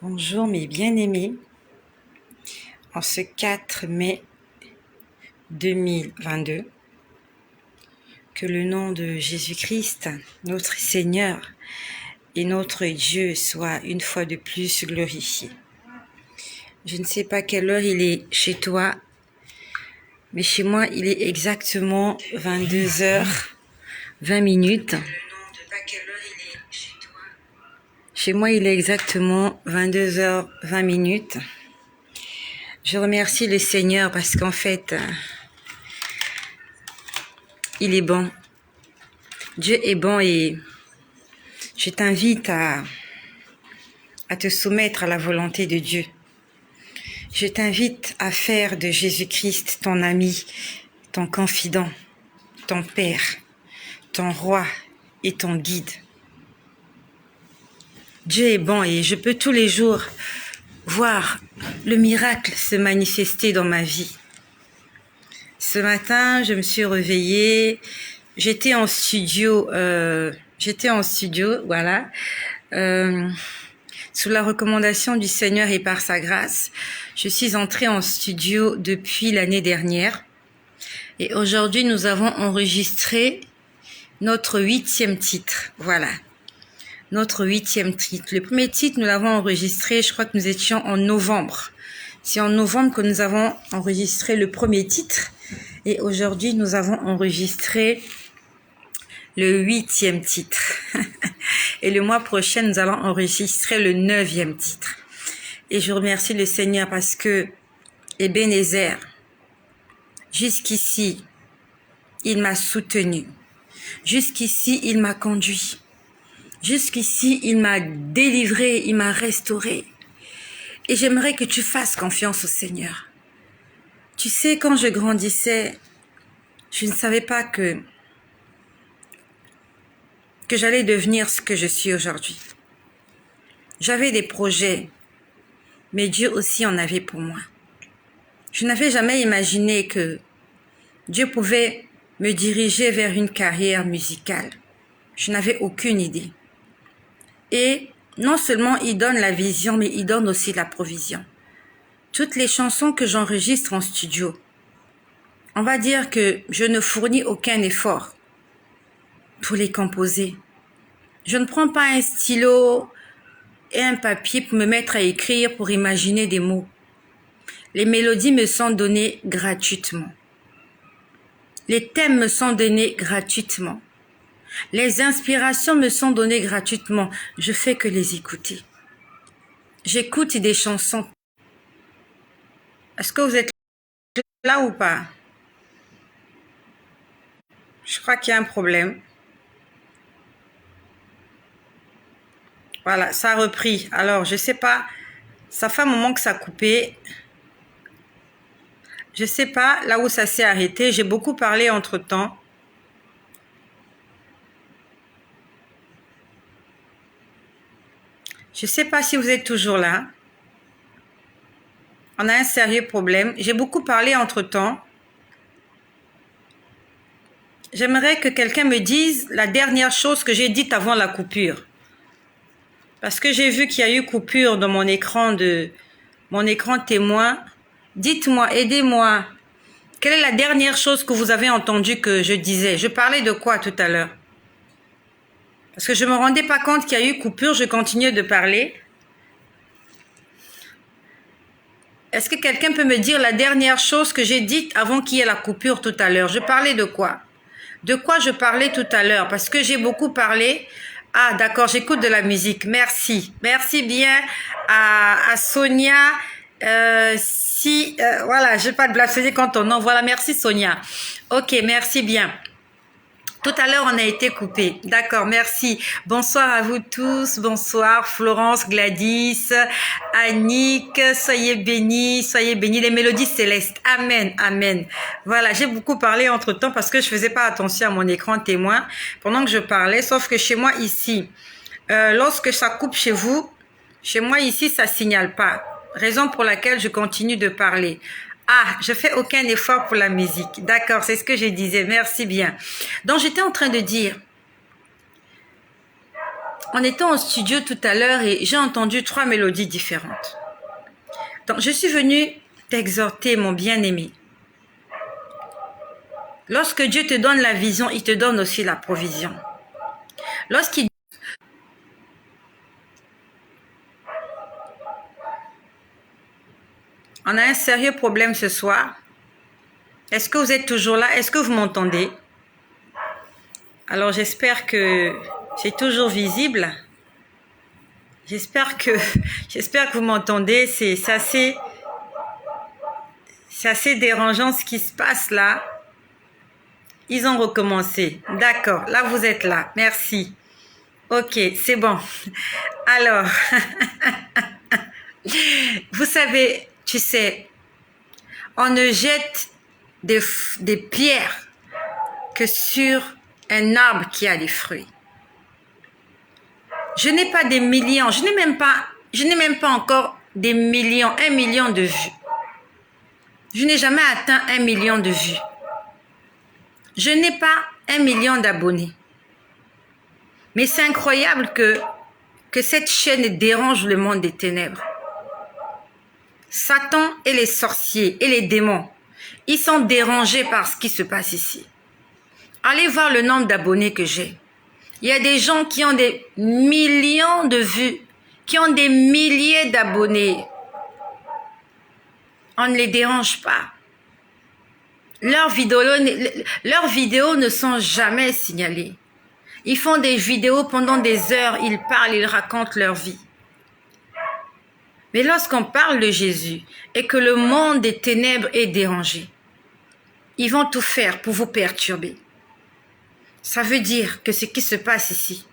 Bonjour mes bien-aimés, en ce 4 mai 2022, que le nom de Jésus-Christ, notre Seigneur et notre Dieu soit une fois de plus glorifié. Je ne sais pas quelle heure il est chez toi, mais chez moi il est exactement 22h20. Chez moi il est exactement 22h20. Je remercie le Seigneur parce qu'en fait, il est bon. Dieu est bon et je t'invite à te soumettre à la volonté de Dieu. Je t'invite à faire de Jésus-Christ ton ami, ton confident, ton Père, ton roi et ton guide. Dieu est bon et je peux tous les jours voir le miracle se manifester dans ma vie. Ce matin, je me suis réveillée, j'étais en studio, voilà, sous la recommandation du Seigneur et par sa grâce. Je suis entrée en studio depuis l'année dernière et aujourd'hui nous avons enregistré notre 8e titre, voilà. Notre 8e titre. Le premier titre, nous l'avons enregistré, je crois que nous étions en novembre. C'est en novembre que nous avons enregistré le premier titre. Et aujourd'hui, nous avons enregistré le 8e titre. Et le mois prochain, nous allons enregistrer le 9e titre. Et je remercie le Seigneur parce que Ebenezer, jusqu'ici, il m'a soutenu. Jusqu'ici, il m'a conduit. Jusqu'ici, il m'a délivré, il m'a restauré. Et j'aimerais que tu fasses confiance au Seigneur. Tu sais, quand je grandissais, je ne savais pas que j'allais devenir ce que je suis aujourd'hui. J'avais des projets, mais Dieu aussi en avait pour moi. Je n'avais jamais imaginé que Dieu pouvait me diriger vers une carrière musicale. Je n'avais aucune idée. Et non seulement il donne la vision, mais il donne aussi la provision. Toutes les chansons que j'enregistre en studio, on va dire que je ne fournis aucun effort pour les composer. Je ne prends pas un stylo et un papier pour me mettre à écrire, pour imaginer des mots. Les mélodies me sont données gratuitement. Les thèmes me sont donnés gratuitement. Les inspirations me sont données gratuitement. Je fais que les écouter. J'écoute des chansons. Est-ce que vous êtes là ou pas? Je crois qu'il y a un problème. Voilà, ça a repris. Alors, je sais pas. Ça fait un moment que ça a coupé. Je sais pas là où ça s'est arrêté. J'ai beaucoup parlé entre-temps. Je sais pas si vous êtes toujours là. On a un sérieux problème. J'ai beaucoup parlé entre-temps. J'aimerais que quelqu'un me dise la dernière chose que j'ai dite avant la coupure. Parce que j'ai vu qu'il y a eu coupure dans mon écran témoin. Dites-moi, aidez-moi. Quelle est la dernière chose que vous avez entendue que je disais? Je parlais de quoi tout à l'heure? Parce que je ne me rendais pas compte qu'il y a eu coupure, je continuais de parler. Est-ce que quelqu'un peut me dire la dernière chose que j'ai dite avant qu'il y ait la coupure tout à l'heure? Je parlais de quoi? De quoi je parlais tout à l'heure? Parce que j'ai beaucoup parlé. Ah, d'accord, j'écoute de la musique. Merci. Merci bien à Sonia. Voilà, je n'ai pas de blasphémer quand ton nom. Voilà, merci Sonia. Ok, merci bien. Tout à l'heure, on a été coupé. D'accord, merci. Bonsoir à vous tous. Bonsoir Florence, Gladys, Annick. Soyez bénis, les mélodies célestes. Amen, amen. Voilà, j'ai beaucoup parlé entre-temps parce que je faisais pas attention à mon écran témoin pendant que je parlais. Sauf que chez moi ici, lorsque ça coupe chez vous, chez moi ici, ça signale pas. Raison pour laquelle je continue de parler. Ah, je fais aucun effort pour la musique. D'accord, c'est ce que je disais. Merci bien. Donc, j'étais en train de dire, en étant au studio tout à l'heure et j'ai entendu 3 mélodies différentes. Donc, je suis venue t'exhorter, mon bien-aimé. Lorsque Dieu te donne la vision, il te donne aussi la provision. Lorsqu'il On a un sérieux problème ce soir. Est-ce que vous êtes toujours là? Est-ce que vous m'entendez? Alors, j'espère que c'est toujours visible. J'espère que vous m'entendez. C'est assez dérangeant ce qui se passe là. Ils ont recommencé. D'accord. Là, vous êtes là. Merci. Ok, c'est bon. Alors, vous savez, tu sais, on ne jette des pierres que sur un arbre qui a des fruits. Je n'ai pas des millions, je n'ai même pas encore des millions, 1 million de vues. Je n'ai jamais atteint 1 million de vues. Je n'ai pas 1 million d'abonnés. Mais c'est incroyable que cette chaîne dérange le monde des ténèbres. Satan et les sorciers et les démons, ils sont dérangés par ce qui se passe ici. Allez voir le nombre d'abonnés que j'ai. Il y a des gens qui ont des millions de vues, qui ont des milliers d'abonnés. On ne les dérange pas. Leurs vidéos ne sont jamais signalées. Ils font des vidéos pendant des heures, ils parlent, ils racontent leur vie. Mais lorsqu'on parle de Jésus et que le monde des ténèbres est dérangé, ils vont tout faire pour vous perturber. Ça veut dire que ce qui se passe ici,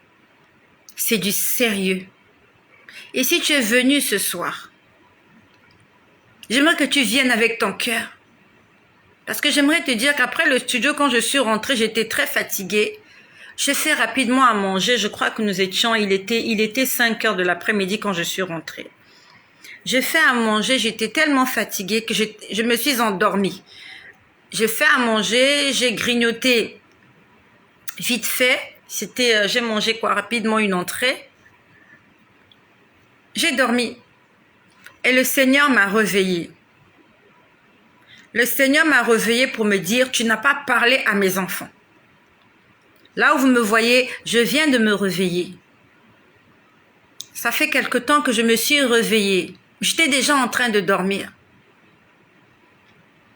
c'est du sérieux. Et si tu es venu ce soir, j'aimerais que tu viennes avec ton cœur. Parce que j'aimerais te dire qu'après le studio, quand je suis rentrée, j'étais très fatiguée. J'ai fait rapidement à manger. Je crois que il était 5 heures de l'après-midi quand je suis rentrée. J'ai fait à manger, j'étais tellement fatiguée que je me suis endormie. J'ai fait à manger, j'ai grignoté vite fait. J'ai mangé rapidement une entrée. J'ai dormi. Et le Seigneur m'a réveillée. Le Seigneur m'a réveillée pour me dire, tu n'as pas parlé à mes enfants. Là où vous me voyez, je viens de me réveiller. Ça fait quelque temps que je me suis réveillée. J'étais déjà en train de dormir.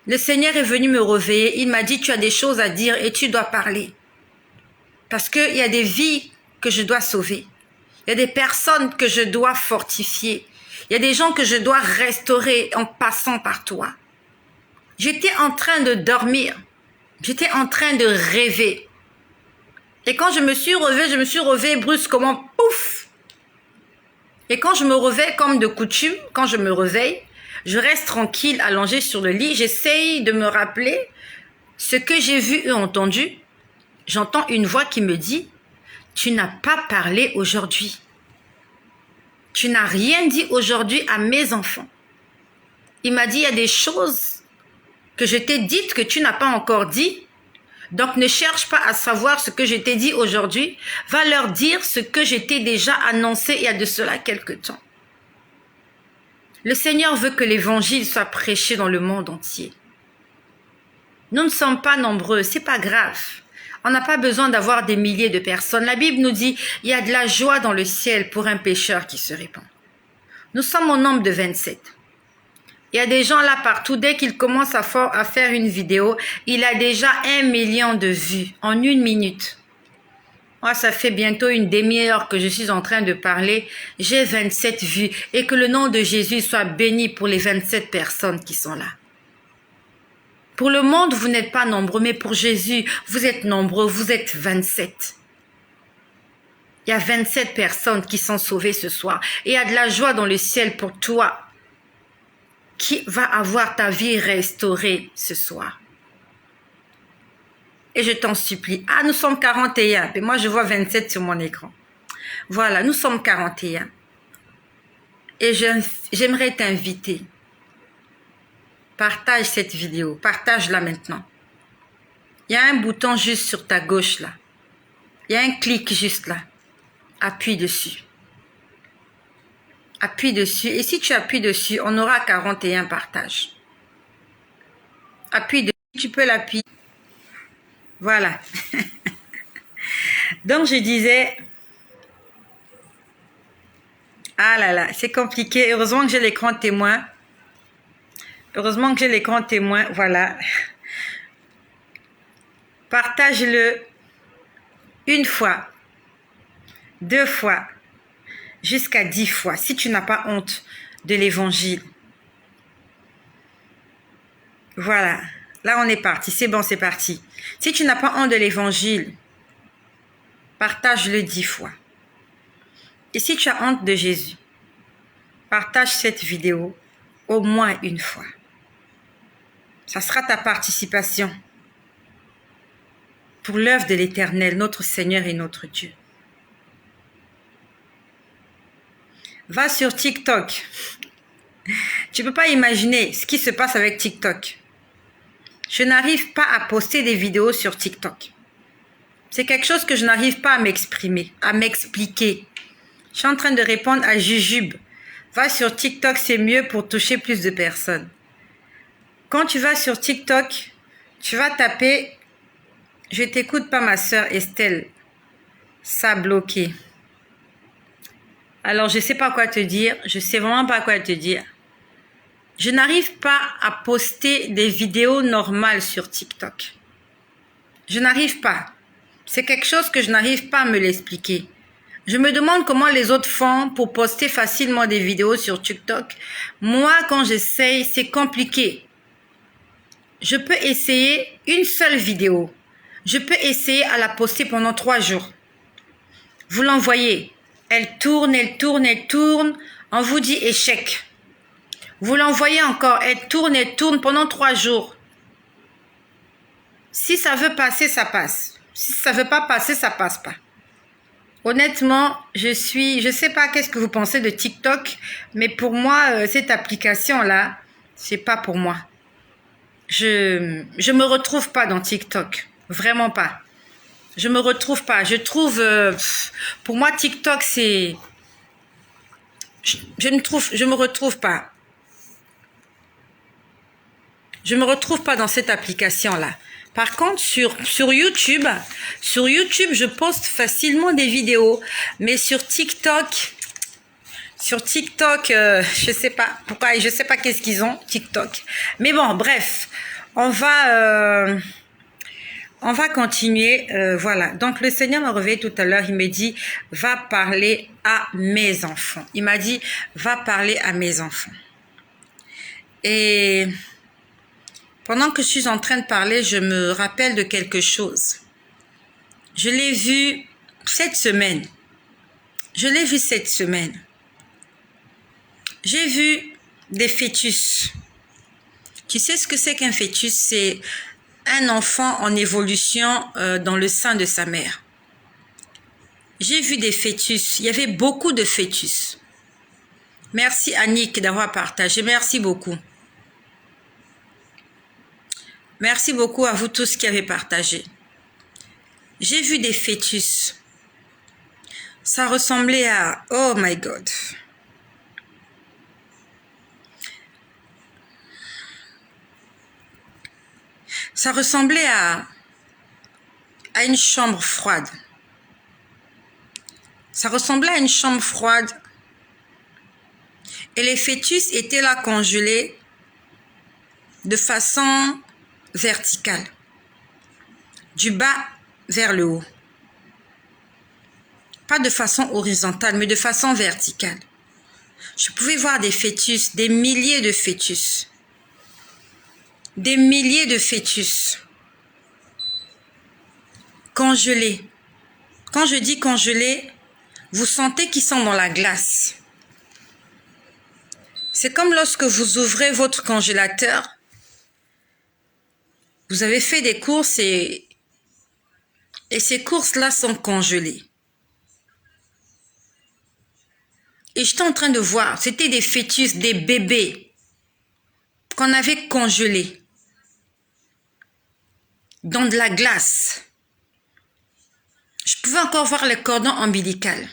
Le Seigneur est venu me réveiller. Il m'a dit, tu as des choses à dire et tu dois parler. Parce qu'il y a des vies que je dois sauver. Il y a des personnes que je dois fortifier. Il y a des gens que je dois restaurer en passant par toi. J'étais en train de dormir. J'étais en train de rêver. Et quand je me suis réveillée brusquement, pouf! Et quand je me réveille comme de coutume, quand je me réveille, je reste tranquille, allongée sur le lit. J'essaye de me rappeler ce que j'ai vu et entendu. J'entends une voix qui me dit, tu n'as pas parlé aujourd'hui. Tu n'as rien dit aujourd'hui à mes enfants. Il m'a dit, il y a des choses que je t'ai dites que tu n'as pas encore dit. Donc, ne cherche pas à savoir ce que je t'ai dit aujourd'hui. Va leur dire ce que je t'ai déjà annoncé il y a de cela quelque temps. Le Seigneur veut que l'évangile soit prêché dans le monde entier. Nous ne sommes pas nombreux, c'est pas grave. On n'a pas besoin d'avoir des milliers de personnes. La Bible nous dit, il y a de la joie dans le ciel pour un pécheur qui se répand. Nous sommes au nombre de 27. Il y a des gens là partout, dès qu'ils commencent à faire une vidéo, il a déjà 1 million de vues en 1 minute. Moi, ça fait bientôt une demi-heure que je suis en train de parler. J'ai 27 vues et que le nom de Jésus soit béni pour les 27 personnes qui sont là. Pour le monde, vous n'êtes pas nombreux, mais pour Jésus, vous êtes nombreux, vous êtes 27. Il y a 27 personnes qui sont sauvées ce soir. Et il y a de la joie dans le ciel pour toi qui va avoir ta vie restaurée ce soir. Et je t'en supplie. Ah, nous sommes 41. Et moi, je vois 27 sur mon écran. Voilà, nous sommes 41. Et j'aimerais t'inviter. Partage cette vidéo. Partage-la maintenant. Il y a un bouton juste sur ta gauche là. Il y a un clic juste là. appuie dessus. Appuie dessus. Et si tu appuies dessus, on aura 41 partages. Appuie dessus, tu peux l'appuyer. Voilà. Donc, je disais... Ah là là, c'est compliqué. Heureusement que j'ai l'écran témoin. Heureusement que j'ai l'écran témoin. Voilà. Partage-le une fois, 2 fois, jusqu'à 10 fois, si tu n'as pas honte de l'évangile. Voilà. Là, on est parti. C'est bon, c'est parti. Si tu n'as pas honte de l'évangile, partage-le 10 fois. Et si tu as honte de Jésus, partage cette vidéo au moins une fois. Ça sera ta participation pour l'œuvre de l'Éternel, notre Seigneur et notre Dieu. Va sur TikTok. Tu ne peux pas imaginer ce qui se passe avec TikTok. Je n'arrive pas à poster des vidéos sur TikTok. C'est quelque chose que je n'arrive pas à m'exprimer, à m'expliquer. Je suis en train de répondre à Jujube. Va sur TikTok, c'est mieux pour toucher plus de personnes. Quand tu vas sur TikTok, tu vas taper « Je t'écoute pas ma sœur Estelle ». Ça a bloqué. Alors, je ne sais pas quoi te dire. Je ne sais vraiment pas quoi te dire. Je n'arrive pas à poster des vidéos normales sur TikTok. Je n'arrive pas. C'est quelque chose que je n'arrive pas à me l'expliquer. Je me demande comment les autres font pour poster facilement des vidéos sur TikTok. Moi, quand j'essaye, c'est compliqué. Je peux essayer une seule vidéo. Je peux essayer à la poster pendant 3 jours. Vous l'envoyez. Elle tourne, elle tourne, elle tourne. On vous dit échec. Vous l'envoyez encore. Elle tourne pendant 3 jours. Si ça veut passer, ça passe. Si ça veut pas passer, ça passe pas. Honnêtement, je sais pas qu'est-ce que vous pensez de TikTok, mais pour moi, cette application-là, c'est pas pour moi. Je me retrouve pas dans TikTok. Vraiment pas. Je me retrouve pas. Je trouve, pour moi, TikTok, c'est... Je me retrouve pas. Je me retrouve pas dans cette application-là. Par contre, sur YouTube, je poste facilement des vidéos. Mais sur TikTok, je sais pas pourquoi, je sais pas qu'est-ce qu'ils ont, TikTok. Mais bon, bref, on va continuer. Voilà. Donc, le Seigneur m'a réveillé tout à l'heure. Il me dit, va parler à mes enfants. Il m'a dit, va parler à mes enfants. Et pendant que je suis en train de parler, je me rappelle de quelque chose. Je l'ai vu cette semaine. J'ai vu des fœtus. Tu sais ce que c'est qu'un fœtus? C'est un enfant en évolution dans le sein de sa mère. J'ai vu des fœtus. Il y avait beaucoup de fœtus. Merci Annick d'avoir partagé. Merci beaucoup. Merci beaucoup à vous tous qui avez partagé. J'ai vu des fœtus. Ça ressemblait à... Oh my God. Ça ressemblait à une chambre froide. Ça ressemblait à une chambre froide. Et les fœtus étaient là congelés de façon verticale. Du bas vers le haut. Pas de façon horizontale, mais de façon verticale. Je pouvais voir des fœtus, des milliers de fœtus. Des milliers de fœtus. Congelés. Quand je dis congelés, vous sentez qu'ils sont dans la glace. C'est comme lorsque vous ouvrez votre congélateur. Vous avez fait des courses et ces courses-là sont congelées. Et j'étais en train de voir, c'était des fœtus, des bébés qu'on avait congelés dans de la glace. Je pouvais encore voir le cordon ombilical.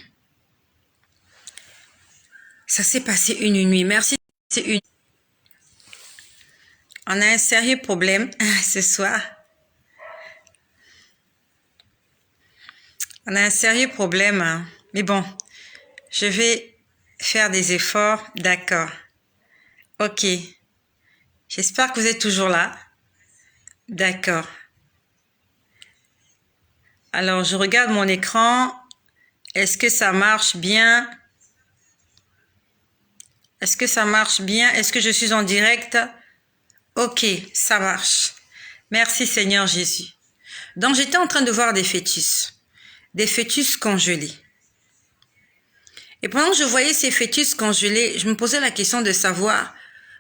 Ça s'est passé une nuit. Merci. On a un sérieux problème ce soir. On a un sérieux problème. Hein. Mais bon, je vais faire des efforts. D'accord. Ok. J'espère que vous êtes toujours là. D'accord. Alors, je regarde mon écran. Est-ce que ça marche bien? Est-ce que ça marche bien? Est-ce que je suis en direct? Ok, ça marche. Merci Seigneur Jésus. Donc, j'étais en train de voir des fœtus congelés. Et pendant que je voyais ces fœtus congelés, je me posais la question de savoir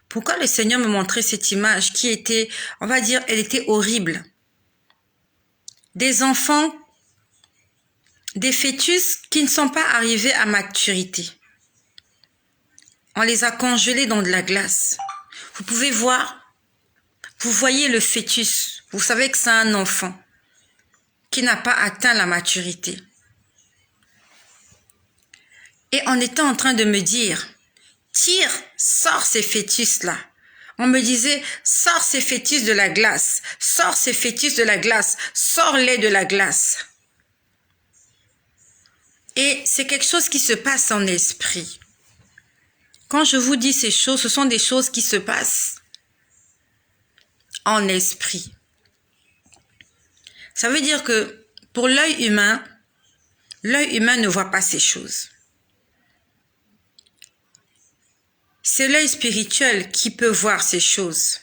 pourquoi le Seigneur me montrait cette image qui était, on va dire, elle était horrible. Des enfants, des fœtus qui ne sont pas arrivés à maturité. On les a congelés dans de la glace. Vous pouvez voir, vous voyez le fœtus, vous savez que c'est un enfant qui n'a pas atteint la maturité. Et on était en train de me dire, tire, sors ces fœtus-là. On me disait, sors ces fœtus de la glace, sors ces fœtus de la glace, sors-les de la glace. Et c'est quelque chose qui se passe en esprit. Quand je vous dis ces choses, ce sont des choses qui se passent en esprit. Ça veut dire que pour l'œil humain ne voit pas ces choses. C'est l'œil spirituel qui peut voir ces choses.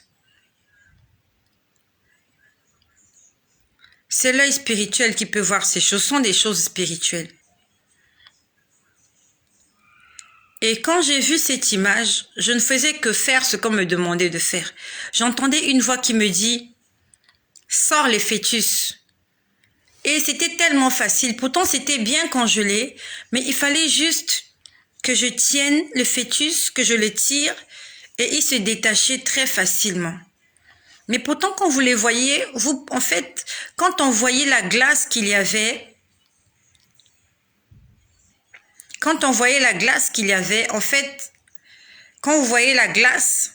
C'est l'œil spirituel qui peut voir ces choses. Ce sont des choses spirituelles. Et quand j'ai vu cette image, je ne faisais que faire ce qu'on me demandait de faire. J'entendais une voix qui me dit, sors les fœtus. Et c'était tellement facile. Pourtant, c'était bien congelé, mais il fallait juste que je tienne le fœtus, que je le tire, et il se détachait très facilement. Mais pourtant, quand vous les voyez, en fait, quand on voyait la glace qu'il y avait, en fait, quand vous voyez la glace,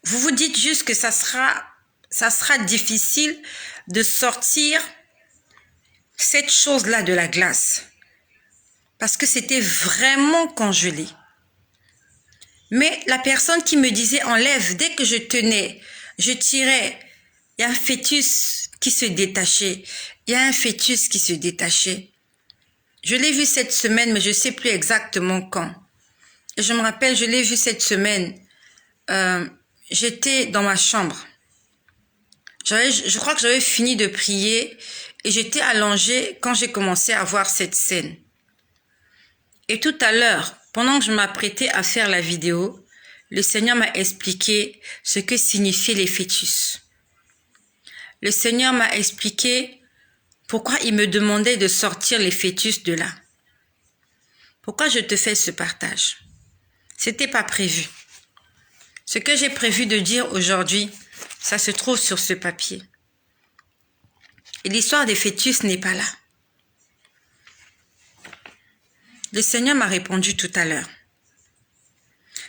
vous vous dites juste que ça sera difficile de sortir cette chose-là de la glace. Parce que c'était vraiment congelé. Mais la personne qui me disait enlève, dès que je tenais, je tirais, il y a un fœtus qui se détachait. Il y a un fœtus qui se détachait. Je l'ai vu cette semaine, mais je ne sais plus exactement quand. Et je me rappelle, je l'ai vu cette semaine. J'étais dans ma chambre. Je crois que j'avais fini de prier et j'étais allongée quand j'ai commencé à voir cette scène. Et tout à l'heure, pendant que je m'apprêtais à faire la vidéo, le Seigneur m'a expliqué ce que signifiaient les fœtus. Le Seigneur m'a expliqué pourquoi il me demandait de sortir les fœtus de là. Pourquoi je te fais ce partage? C'était pas prévu. Ce que j'ai prévu de dire aujourd'hui, ça se trouve sur ce papier. Et l'histoire des fœtus n'est pas là. Le Seigneur m'a répondu tout à l'heure.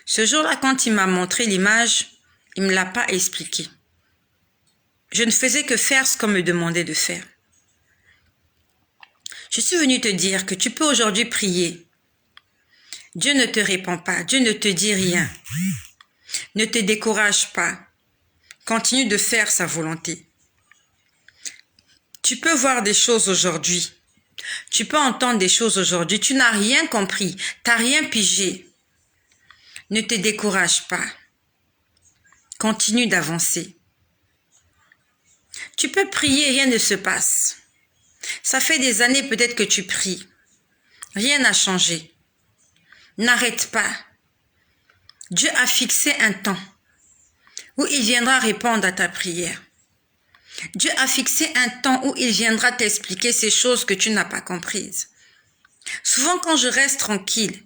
Ce jour-là, quand il m'a montré l'image, il ne me l'a pas expliqué. Je ne faisais que faire ce qu'on me demandait de faire. Je suis venue te dire que tu peux aujourd'hui prier. Dieu ne te répond pas, Dieu ne te dit rien. Ne te décourage pas. Continue de faire sa volonté. Tu peux voir des choses aujourd'hui. Tu peux entendre des choses aujourd'hui. Tu n'as rien compris. Tu n'as rien pigé. Ne te décourage pas. Continue d'avancer. Tu peux prier, rien ne se passe. Ça fait des années peut-être que tu pries. Rien n'a changé. N'arrête pas. Dieu a fixé un temps où il viendra répondre à ta prière. Dieu a fixé un temps où il viendra t'expliquer ces choses que tu n'as pas comprises. Souvent, quand je reste tranquille,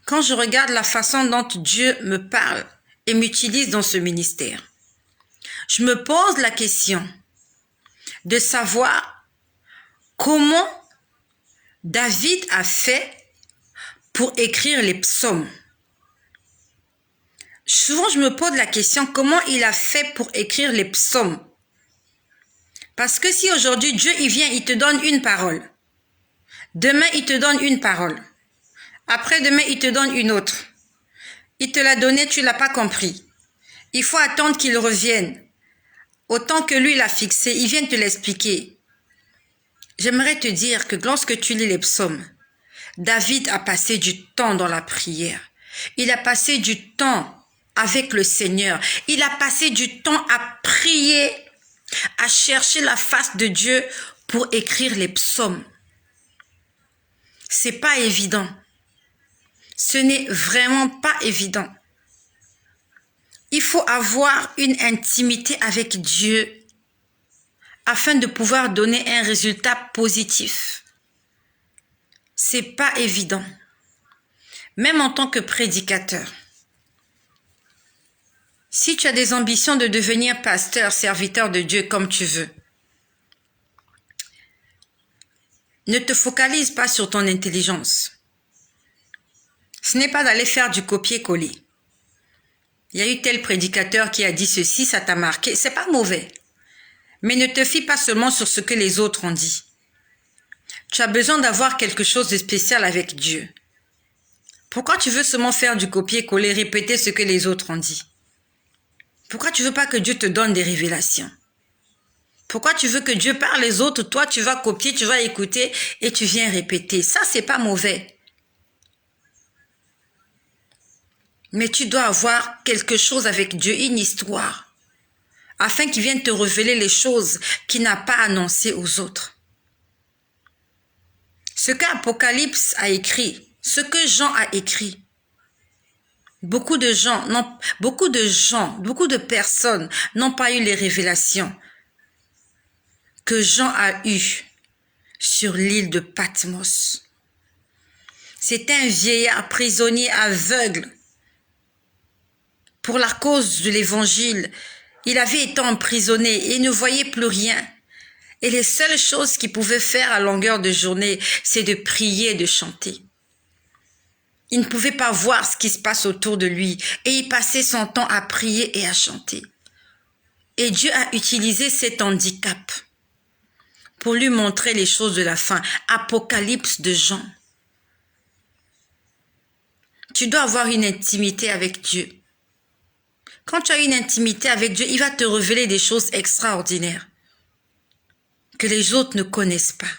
quand je regarde la façon dont Dieu me parle et m'utilise dans ce ministère, je me pose la question de savoir comment David a fait pour écrire les psaumes. Souvent, je me pose la question, comment il a fait pour écrire les psaumes? Parce que si aujourd'hui, Dieu, il vient, il te donne une parole. Demain, il te donne une parole. Après-demain, il te donne une autre. Il te l'a donnée, tu ne l'as pas compris. Il faut attendre qu'il revienne. Autant que lui l'a fixé, il vient te l'expliquer. J'aimerais te dire que lorsque tu lis les psaumes, David a passé du temps dans la prière. Il a passé du temps avec le Seigneur. Il a passé du temps à prier, à chercher la face de Dieu pour écrire les psaumes. C'est pas évident. Ce n'est vraiment pas évident. Il faut avoir une intimité avec Dieu afin de pouvoir donner un résultat positif. C'est pas évident. Même en tant que prédicateur. Si tu as des ambitions de devenir pasteur, serviteur de Dieu comme tu veux, ne te focalise pas sur ton intelligence. Ce n'est pas d'aller faire du copier-coller. Il y a eu tel prédicateur qui a dit ceci, ça t'a marqué. C'est pas mauvais. Mais ne te fie pas seulement sur ce que les autres ont dit. Tu as besoin d'avoir quelque chose de spécial avec Dieu. Pourquoi tu veux seulement faire du copier-coller, répéter ce que les autres ont dit? Pourquoi tu veux pas que Dieu te donne des révélations? Pourquoi tu veux que Dieu parle les autres, toi tu vas copier, tu vas écouter et tu viens répéter? Ça, c'est pas mauvais. Mais tu dois avoir quelque chose avec Dieu, une histoire, afin qu'il vienne te révéler les choses qu'il n'a pas annoncées aux autres. Ce qu'Apocalypse a écrit, ce que Jean a écrit, beaucoup de personnes n'ont pas eu les révélations que Jean a eues sur l'île de Patmos. C'était un vieillard prisonnier aveugle. Pour la cause de l'évangile, il avait été emprisonné et ne voyait plus rien. Et les seules choses qu'il pouvait faire à longueur de journée, c'est de prier et de chanter. Il ne pouvait pas voir ce qui se passe autour de lui et il passait son temps à prier et à chanter. Et Dieu a utilisé cet handicap pour lui montrer les choses de la fin. Apocalypse de Jean. Tu dois avoir une intimité avec Dieu. Quand tu as une intimité avec Dieu, il va te révéler des choses extraordinaires que les autres ne connaissent pas.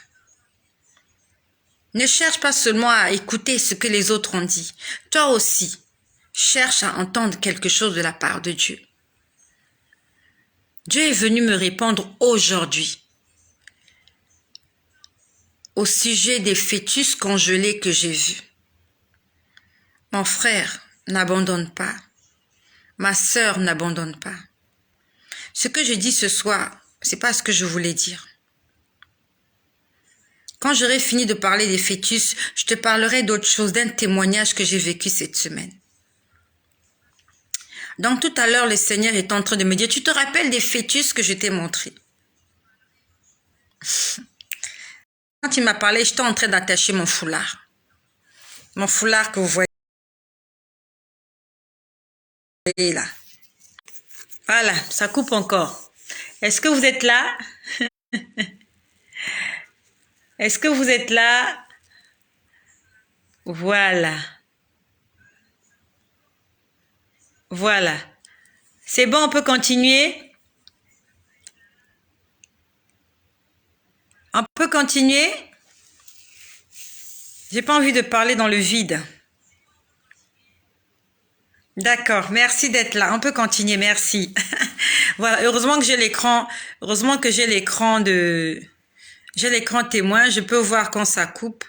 Ne cherche pas seulement à écouter ce que les autres ont dit. Toi aussi, cherche à entendre quelque chose de la part de Dieu. Dieu est venu me répondre aujourd'hui au sujet des fœtus congelés que j'ai vus. Mon frère, n'abandonne pas. Ma sœur, n'abandonne pas. Ce que je dis ce soir, c'est pas ce que je voulais dire. Quand j'aurai fini de parler des fœtus, je te parlerai d'autre chose, d'un témoignage que j'ai vécu cette semaine. Donc tout à l'heure, le Seigneur est en train de me dire, tu te rappelles des fœtus que je t'ai montrés? Quand il m'a parlé, j'étais en train d'attacher mon foulard. Mon foulard que vous voyez là. Voilà, ça coupe encore. Est-ce que vous êtes là? Est-ce que vous êtes là? Voilà. Voilà. C'est bon, on peut continuer? On peut continuer? J'ai pas envie de parler dans le vide. D'accord, merci d'être là. On peut continuer, merci. Voilà, heureusement que j'ai l'écran, j'ai l'écran témoin, je peux voir quand ça coupe.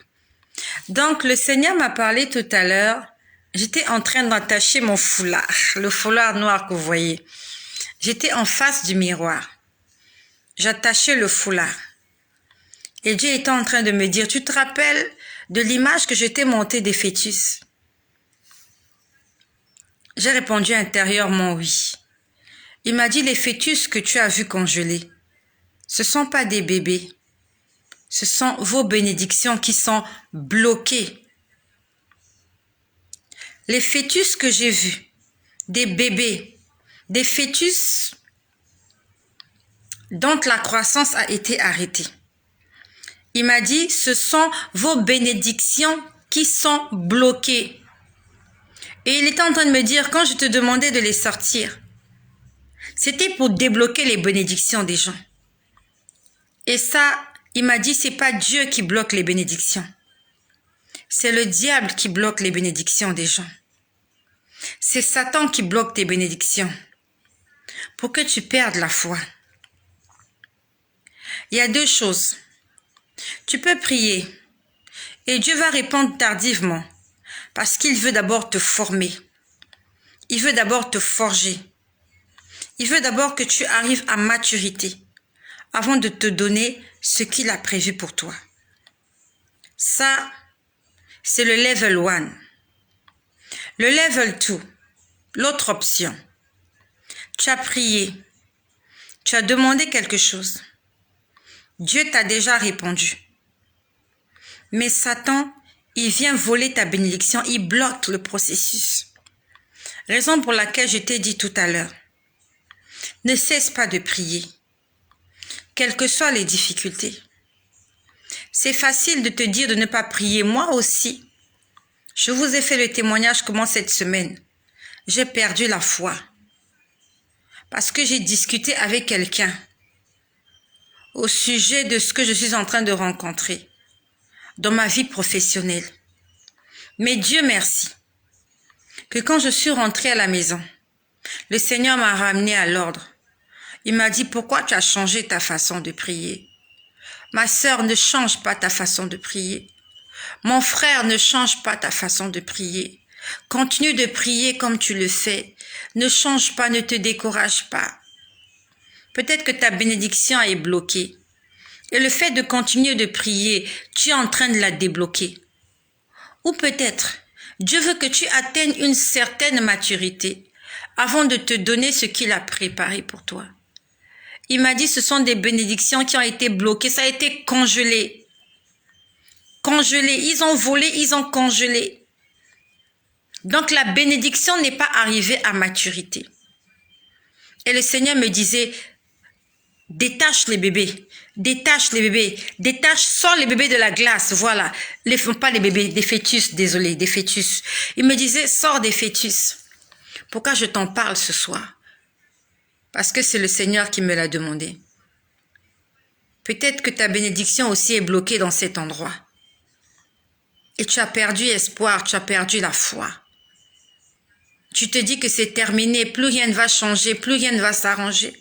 Donc, le Seigneur m'a parlé tout à l'heure. J'étais en train d'attacher mon foulard, le foulard noir que vous voyez. J'étais en face du miroir. J'attachais le foulard. Et Dieu était en train de me dire, tu te rappelles de l'image que je t'ai montée des fœtus? J'ai répondu intérieurement oui. Il m'a dit, les fœtus que tu as vus congelés, ce ne sont pas des bébés. Ce sont vos bénédictions qui sont bloquées. Les fœtus que j'ai vus, des bébés, des fœtus dont la croissance a été arrêtée. Il m'a dit, ce sont vos bénédictions qui sont bloquées. Et il était en train de me dire, quand je te demandais de les sortir, c'était pour débloquer les bénédictions des gens. Et ça, il m'a dit, c'est pas Dieu qui bloque les bénédictions. C'est le diable qui bloque les bénédictions des gens. C'est Satan qui bloque tes bénédictions pour que tu perdes la foi. Il y a deux choses. Tu peux prier et Dieu va répondre tardivement parce qu'il veut d'abord te former. Il veut d'abord te forger. Il veut d'abord que tu arrives à maturité avant de te donner ce qu'il a prévu pour toi. Ça, c'est le level 1. Le level 2, l'autre option. Tu as prié, tu as demandé quelque chose. Dieu t'a déjà répondu. Mais Satan, il vient voler ta bénédiction, il bloque le processus. Raison pour laquelle je t'ai dit tout à l'heure, ne cesse pas de prier, quelles que soient les difficultés. C'est facile de te dire de ne pas prier, moi aussi. Je vous ai fait le témoignage comment cette semaine, j'ai perdu la foi. Parce que j'ai discuté avec quelqu'un au sujet de ce que je suis en train de rencontrer dans ma vie professionnelle. Mais Dieu merci, que quand je suis rentrée à la maison, le Seigneur m'a ramené à l'ordre. Il m'a dit, pourquoi tu as changé ta façon de prier? Ma sœur, ne change pas ta façon de prier. Mon frère, ne change pas ta façon de prier. Continue de prier comme tu le fais. Ne change pas, ne te décourage pas. Peut-être que ta bénédiction est bloquée. Et le fait de continuer de prier, tu es en train de la débloquer. Ou peut-être, Dieu veut que tu atteignes une certaine maturité avant de te donner ce qu'il a préparé pour toi. Il m'a dit, ce sont des bénédictions qui ont été bloquées, ça a été congelé. Congelé, ils ont volé, ils ont congelé. Donc la bénédiction n'est pas arrivée à maturité. Et le Seigneur me disait, détache les bébés, détache les bébés, détache, sors les bébés de la glace, voilà. Pas les bébés, des fœtus, désolé, des fœtus. Il me disait, sors des fœtus. Pourquoi je t'en parle ce soir? Parce que c'est le Seigneur qui me l'a demandé. Peut-être que ta bénédiction aussi est bloquée dans cet endroit. Et tu as perdu espoir, tu as perdu la foi. Tu te dis que c'est terminé, plus rien ne va changer, plus rien ne va s'arranger.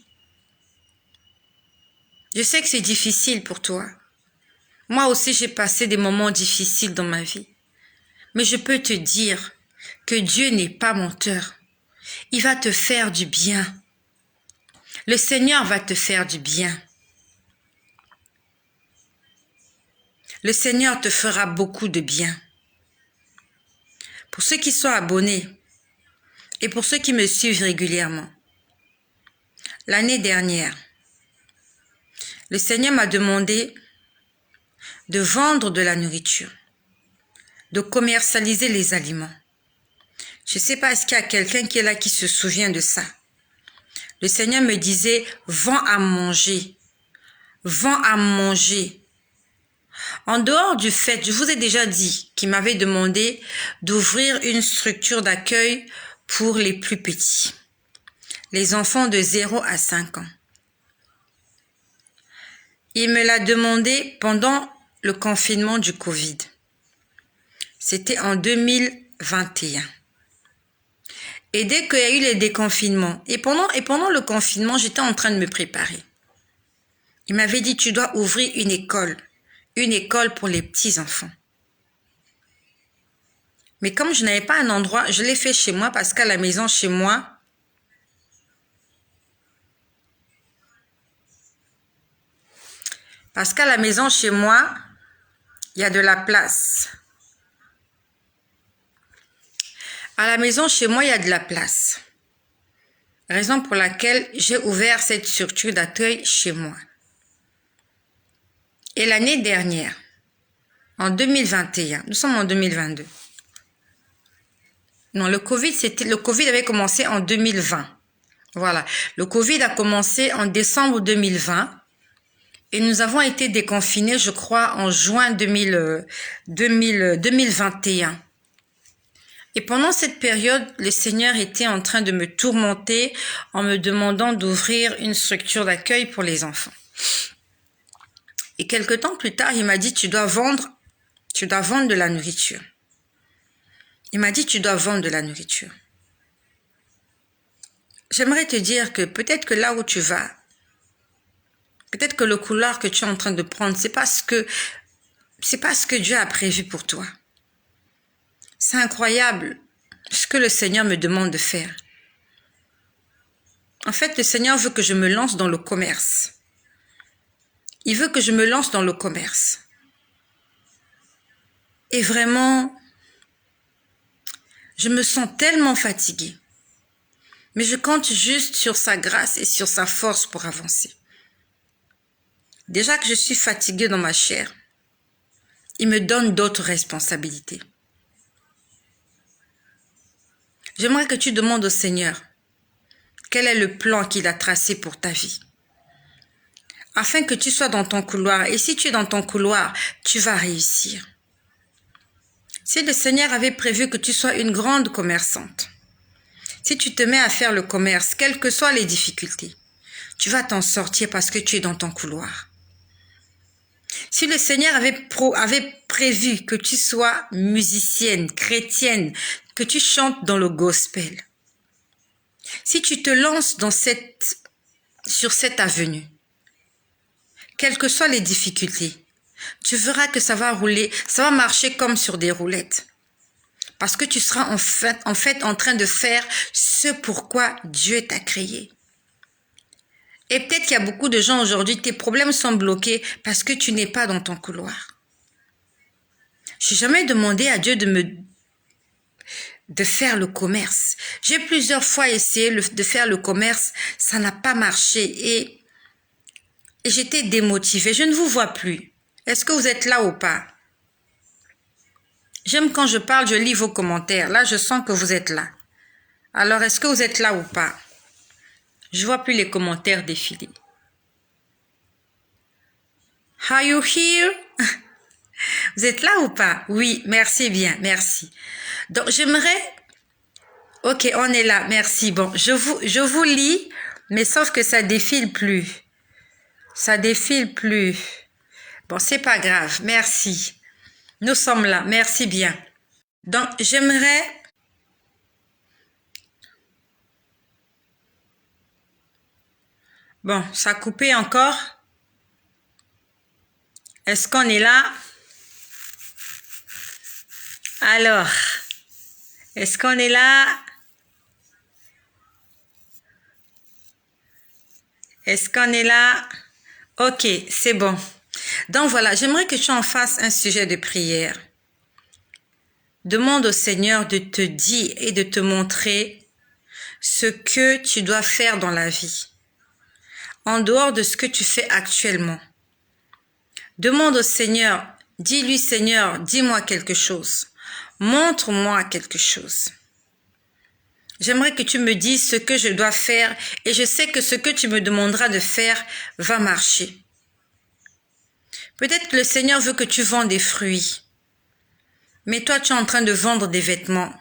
Je sais que c'est difficile pour toi. Moi aussi, j'ai passé des moments difficiles dans ma vie. Mais je peux te dire que Dieu n'est pas menteur. Il va te faire du bien. Le Seigneur va te faire du bien. Le Seigneur te fera beaucoup de bien. Pour ceux qui sont abonnés et pour ceux qui me suivent régulièrement, l'année dernière, le Seigneur m'a demandé de vendre de la nourriture, de commercialiser les aliments. Je ne sais pas, est-ce qu'il y a quelqu'un qui est là qui se souvient de ça? Le Seigneur me disait, vends à manger, vends à manger. En dehors du fait, je vous ai déjà dit qu'il m'avait demandé d'ouvrir une structure d'accueil pour les plus petits, les enfants de 0 à 5 ans. Il me l'a demandé pendant le confinement du Covid. C'était en 2021. Et dès qu'il y a eu les déconfinements, et pendant le confinement, j'étais en train de me préparer. Il m'avait dit, tu dois ouvrir une école pour les petits-enfants. Mais comme je n'avais pas un endroit, je l'ai fait chez moi parce qu'à la maison, chez moi, il y a de la place. À la maison, chez moi, il y a de la place. Raison pour laquelle j'ai ouvert cette structure d'accueil chez moi. Et l'année dernière, en 2021, nous sommes en 2022, Non, le Covid avait commencé en 2020. Voilà. Le Covid a commencé en décembre 2020 et nous avons été déconfinés, je crois, en juin 2021. Et pendant cette période, le Seigneur était en train de me tourmenter en me demandant d'ouvrir une structure d'accueil pour les enfants. Et quelque temps plus tard, il m'a dit, tu dois vendre de la nourriture. Il m'a dit, tu dois vendre de la nourriture. J'aimerais te dire que peut-être que là où tu vas, peut-être que le couloir que tu es en train de prendre, c'est pas ce que Dieu a prévu pour toi. C'est incroyable ce que le Seigneur me demande de faire. En fait, le Seigneur veut que je me lance dans le commerce. Il veut que je me lance dans le commerce. Et vraiment, je me sens tellement fatiguée. Mais je compte juste sur sa grâce et sur sa force pour avancer. Déjà que je suis fatiguée dans ma chair, il me donne d'autres responsabilités. J'aimerais que tu demandes au Seigneur quel est le plan qu'il a tracé pour ta vie. Afin que tu sois dans ton couloir. Et si tu es dans ton couloir, tu vas réussir. Si le Seigneur avait prévu que tu sois une grande commerçante, si tu te mets à faire le commerce, quelles que soient les difficultés, tu vas t'en sortir parce que tu es dans ton couloir. Si le Seigneur avait prévu que tu sois musicienne, chrétienne, que tu chantes dans le gospel, si tu te lances sur cette avenue, quelles que soient les difficultés, tu verras que ça va rouler, ça va marcher comme sur des roulettes. Parce que tu seras en fait en train de faire ce pourquoi Dieu t'a créé. Et peut-être qu'il y a beaucoup de gens aujourd'hui, tes problèmes sont bloqués parce que tu n'es pas dans ton couloir. Je n'ai jamais demandé à Dieu de faire le commerce. J'ai plusieurs fois essayé de faire le commerce, ça n'a pas marché et j'étais démotivée. Je ne vous vois plus. Est-ce que vous êtes là ou pas? J'aime quand je parle, je lis vos commentaires. Là, je sens que vous êtes là. Alors, est-ce que vous êtes là ou pas? Je vois plus les commentaires défiler. Are you here? Vous êtes là ou pas? Oui, merci bien, merci. Donc, j'aimerais... Ok, on est là, merci. Bon, je vous lis, mais sauf que ça défile plus. Ça défile plus. Bon, c'est pas grave, merci. Nous sommes là, merci bien. Donc, j'aimerais... Bon, ça a coupé encore. Est-ce qu'on est là? Alors, est-ce qu'on est là? Est-ce qu'on est là? Ok, c'est bon. Donc voilà, j'aimerais que tu en fasses un sujet de prière. Demande au Seigneur de te dire et de te montrer ce que tu dois faire dans la vie, en dehors de ce que tu fais actuellement. Demande au Seigneur, dis-lui Seigneur, dis-moi quelque chose, montre-moi quelque chose. J'aimerais que tu me dises ce que je dois faire et je sais que ce que tu me demanderas de faire va marcher. Peut-être que le Seigneur veut que tu vendes des fruits, mais toi tu es en train de vendre des vêtements.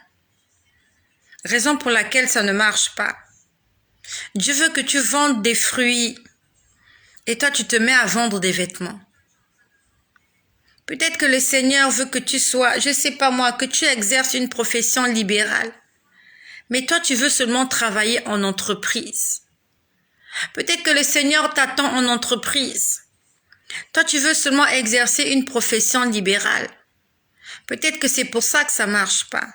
Raison pour laquelle ça ne marche pas. Dieu veut que tu vendes des fruits et toi tu te mets à vendre des vêtements. Peut-être que le Seigneur veut que tu sois, je sais pas moi, que tu exerces une profession libérale. Mais toi, tu veux seulement travailler en entreprise. Peut-être que le Seigneur t'attend en entreprise. Toi, tu veux seulement exercer une profession libérale. Peut-être que c'est pour ça que ça marche pas.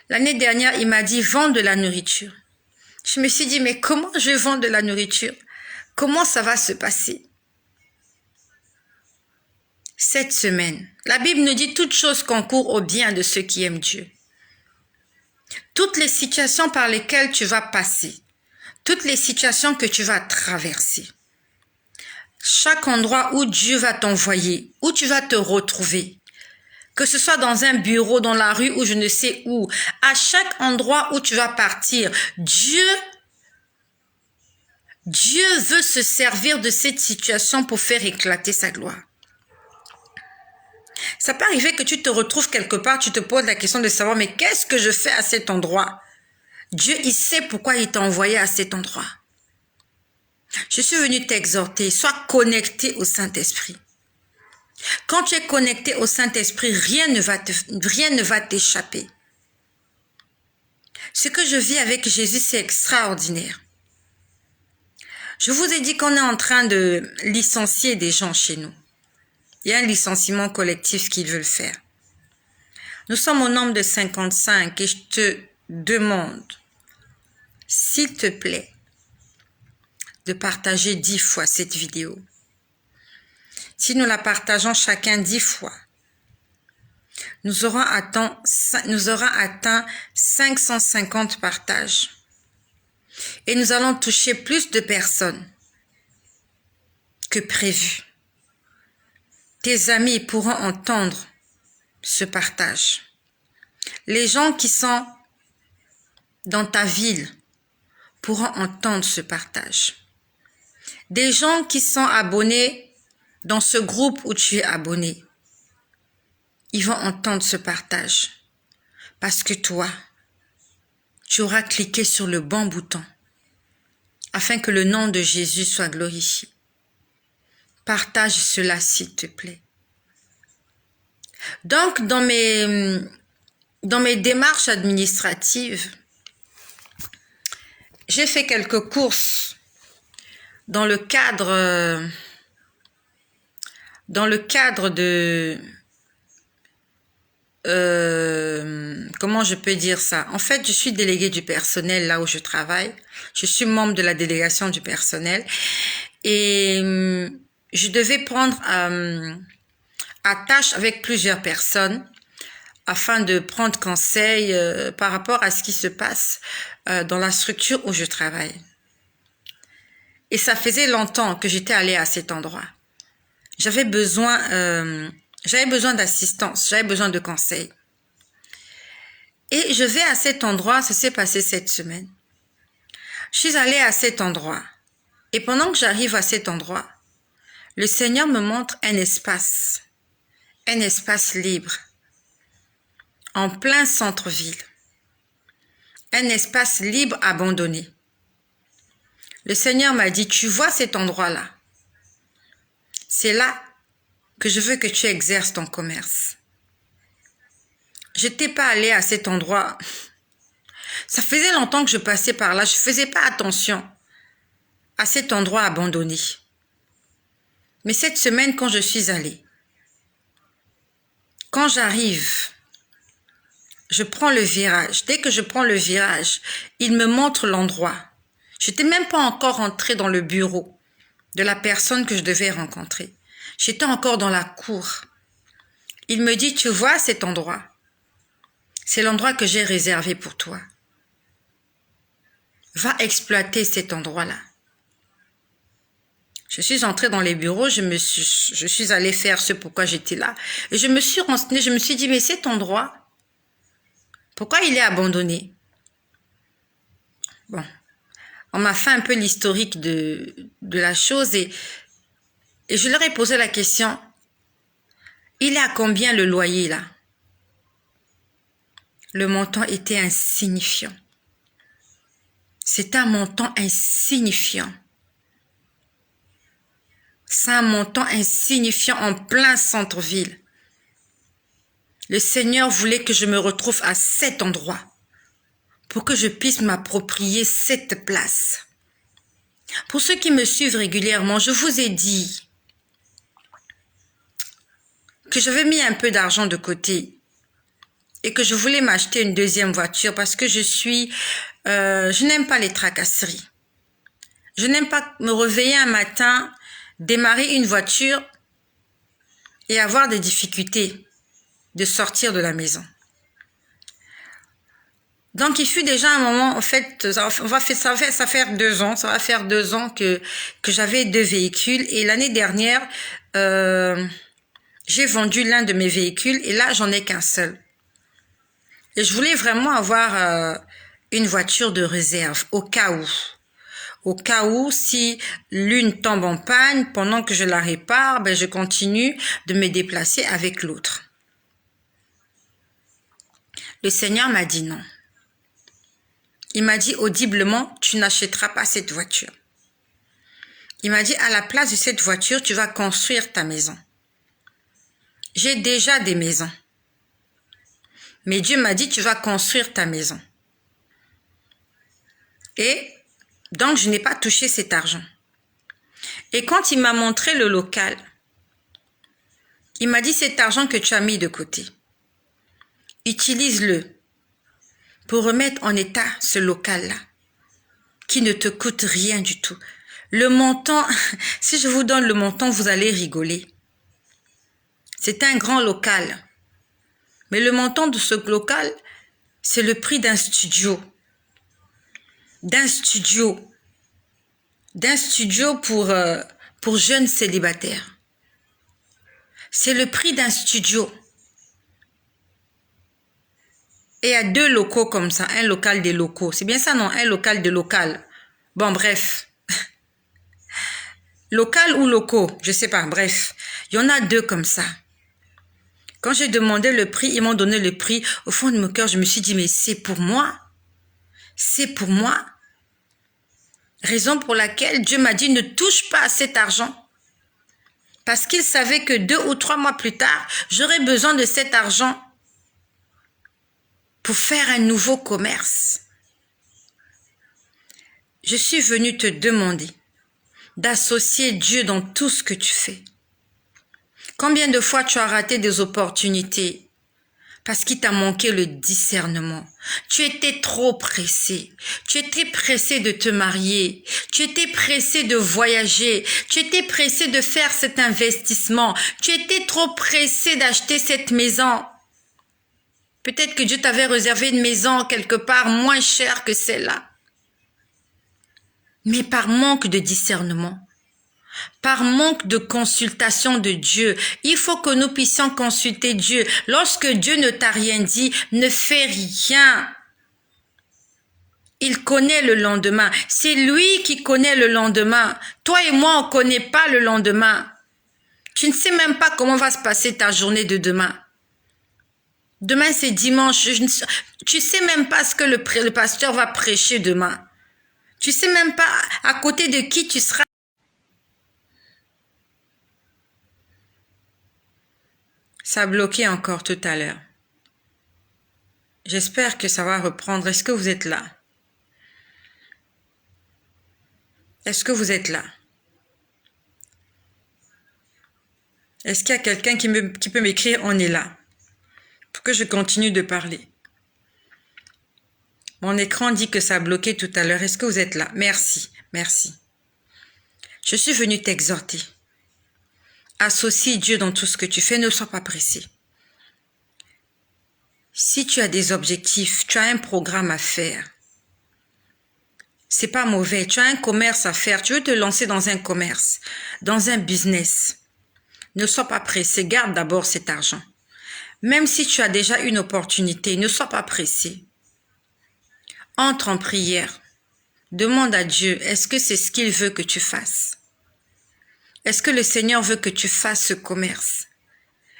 L'année dernière, il m'a dit, vends de la nourriture. Je me suis dit, mais comment je vais vendre de la nourriture? Comment ça va se passer? Cette semaine, la Bible nous dit toutes choses concourent au bien de ceux qui aiment Dieu. Toutes les situations par lesquelles tu vas passer, toutes les situations que tu vas traverser, chaque endroit où Dieu va t'envoyer, où tu vas te retrouver, Que ce soit dans un bureau, dans la rue ou je ne sais où, à chaque endroit où tu vas partir, Dieu veut se servir de cette situation pour faire éclater sa gloire. Ça peut arriver que tu te retrouves quelque part, tu te poses la question de savoir, mais qu'est-ce que je fais à cet endroit? Dieu, il sait pourquoi il t'a envoyé à cet endroit. Je suis venue t'exhorter, sois connecté au Saint-Esprit. Quand tu es connecté au Saint-Esprit, rien ne va t'échapper. Ce que je vis avec Jésus, c'est extraordinaire. Je vous ai dit qu'on est en train de licencier des gens chez nous. Il y a un licenciement collectif qu'ils veulent faire. Nous sommes au nombre de 55 et je te demande, s'il te plaît, de partager 10 fois cette vidéo. Si nous la partageons chacun 10 fois, nous aurons atteint 550 partages. Et nous allons toucher plus de personnes que prévu. Tes amis pourront entendre ce partage. Les gens qui sont dans ta ville pourront entendre ce partage. Des gens qui sont abonnés dans ce groupe où tu es abonné, ils vont entendre ce partage. Parce que toi, tu auras cliqué sur le bon bouton afin que le nom de Jésus soit glorifié. Partage cela s'il te plaît. Donc, dans mes démarches administratives, j'ai fait quelques courses dans le cadre de comment je peux dire ça? En fait, je suis déléguée du personnel là où je travaille. Je suis membre de la délégation du personnel et je devais prendre à tâche avec plusieurs personnes afin de prendre conseil par rapport à ce qui se passe dans la structure où je travaille. Et ça faisait longtemps que j'étais allée à cet endroit. J'avais besoin d'assistance, j'avais besoin de conseils. Et je vais à cet endroit, ça s'est passé cette semaine. Je suis allée à cet endroit. Et pendant que j'arrive à cet endroit, le Seigneur me montre un espace libre, en plein centre-ville. Un espace libre abandonné. Le Seigneur m'a dit, tu vois cet endroit-là? C'est là que je veux que tu exerces ton commerce. Je n'étais pas allée à cet endroit. Ça faisait longtemps que je passais par là. Je ne faisais pas attention à cet endroit abandonné. Mais cette semaine, quand je suis allée, quand j'arrive, je prends le virage. Dès que je prends le virage, il me montre l'endroit. Je n'étais même pas encore entrée dans le bureau de la personne que je devais rencontrer. J'étais encore dans la cour. Il me dit, tu vois cet endroit? C'est l'endroit que j'ai réservé pour toi. Va exploiter cet endroit-là. Je suis entrée dans les bureaux, je suis allée faire ce pourquoi j'étais là. Et je me suis renseignée, je me suis dit, mais cet endroit, pourquoi il est abandonné? Bon, on m'a fait un peu l'historique de la chose et je leur ai posé la question, il est à combien le loyer là? Le montant était insignifiant. C'est un montant insignifiant. C'est un montant insignifiant en plein centre-ville. Le Seigneur voulait que je me retrouve à cet endroit pour que je puisse m'approprier cette place. Pour ceux qui me suivent régulièrement, je vous ai dit que j'avais mis un peu d'argent de côté et que je voulais m'acheter une deuxième voiture parce que je n'aime pas les tracasseries. Je n'aime pas me réveiller un matin, démarrer une voiture et avoir des difficultés de sortir de la maison. Donc, il fut déjà un moment, en fait, ça va faire 2 ans, ça va faire 2 ans que j'avais 2 véhicules et l'année dernière, J'ai vendu l'un de mes véhicules et là, j'en ai qu'un seul. Et je voulais vraiment avoir une voiture de réserve au cas où. Au cas où, si l'une tombe en panne, pendant que je la répare, ben, je continue de me déplacer avec l'autre. Le Seigneur m'a dit non. Il m'a dit audiblement, tu n'achèteras pas cette voiture. Il m'a dit, à la place de cette voiture, tu vas construire ta maison. J'ai déjà des maisons. Mais Dieu m'a dit, tu vas construire ta maison. Et donc, je n'ai pas touché cet argent. Et quand il m'a montré le local, il m'a dit, cet argent que tu as mis de côté, utilise-le pour remettre en état ce local-là, qui ne te coûte rien du tout. Le montant, si je vous donne le montant, vous allez rigoler. C'est un grand local. Mais le montant de ce local, c'est le prix d'un studio. D'un studio pour jeunes célibataires. C'est le prix d'un studio. Et il y a 2 locaux comme ça, un local des locaux. C'est bien ça, non? Un local de local. Bon, bref. Local ou locaux, je sais pas, bref. Il y en a 2 comme ça. Quand j'ai demandé le prix, ils m'ont donné le prix. Au fond de mon cœur, je me suis dit, mais c'est pour moi. C'est pour moi. Raison pour laquelle Dieu m'a dit, ne touche pas à cet argent. Parce qu'il savait que 2 ou 3 mois plus tard, j'aurais besoin de cet argent pour faire un nouveau commerce. Je suis venue te demander d'associer Dieu dans tout ce que tu fais. Combien de fois tu as raté des opportunités parce qu'il t'a manqué le discernement. Tu étais trop pressé. Tu étais pressé de te marier. Tu étais pressé de voyager. Tu étais pressé de faire cet investissement. Tu étais trop pressé d'acheter cette maison. Peut-être que Dieu t'avait réservé une maison quelque part moins chère que celle-là. Mais par manque de discernement, par manque de consultation de Dieu, il faut que nous puissions consulter Dieu. Lorsque Dieu ne t'a rien dit, ne fais rien. Il connaît le lendemain. C'est lui qui connaît le lendemain. Toi et moi, on ne connaît pas le lendemain. Tu ne sais même pas comment va se passer ta journée de demain. Demain, c'est dimanche. Tu ne sais même pas ce que le pasteur va prêcher demain. Tu ne sais même pas à côté de qui tu seras. Ça a bloqué encore tout à l'heure. J'espère que ça va reprendre. Est-ce que vous êtes là? Est-ce que vous êtes là? Est-ce qu'il y a quelqu'un qui peut m'écrire « On est là » pour que je continue de parler? Mon écran dit que ça a bloqué tout à l'heure. Est-ce que vous êtes là? Merci, merci. Je suis venue t'exhorter. Associe Dieu dans tout ce que tu fais. Ne sois pas pressé. Si tu as des objectifs, tu as un programme à faire. C'est pas mauvais. Tu as un commerce à faire. Tu veux te lancer dans un commerce, dans un business. Ne sois pas pressé. Garde d'abord cet argent. Même si tu as déjà une opportunité, ne sois pas pressé. Entre en prière. Demande à Dieu, est-ce que c'est ce qu'il veut que tu fasses? Est-ce que le Seigneur veut que tu fasses ce commerce?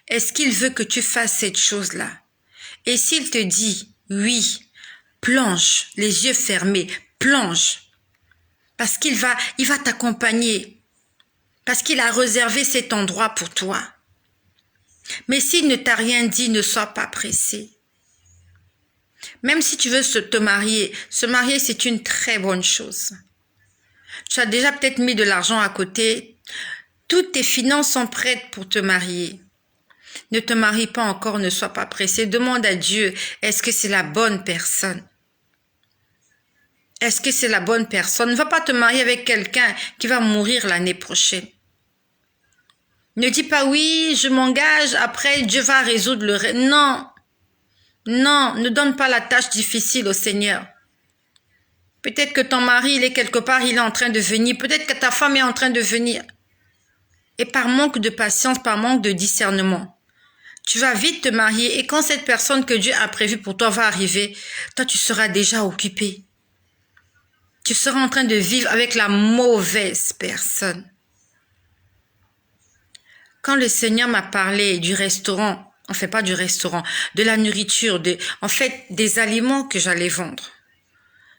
Est-ce qu'il veut que tu fasses cette chose-là? Et s'il te dit oui, plonge, les yeux fermés, plonge. Parce qu'il va t'accompagner. Parce qu'il a réservé cet endroit pour toi. Mais s'il ne t'a rien dit, ne sois pas pressé. Même si tu veux te marier, se marier c'est une très bonne chose. Tu as déjà peut-être mis de l'argent à côté. Toutes tes finances sont prêtes pour te marier. Ne te marie pas encore, ne sois pas pressé. Demande à Dieu, est-ce que c'est la bonne personne? Est-ce que c'est la bonne personne? Ne va pas te marier avec quelqu'un qui va mourir l'année prochaine. Ne dis pas oui, je m'engage, après Dieu va résoudre le reste. Non. Non, ne donne pas la tâche difficile au Seigneur. Peut-être que ton mari, il est quelque part, il est en train de venir. Peut-être que ta femme est en train de venir. Et par manque de patience, par manque de discernement, tu vas vite te marier et quand cette personne que Dieu a prévue pour toi va arriver, toi tu seras déjà occupé. Tu seras en train de vivre avec la mauvaise personne. Quand le Seigneur m'a parlé du restaurant, enfin pas du restaurant, de la nourriture, en fait des aliments que j'allais vendre,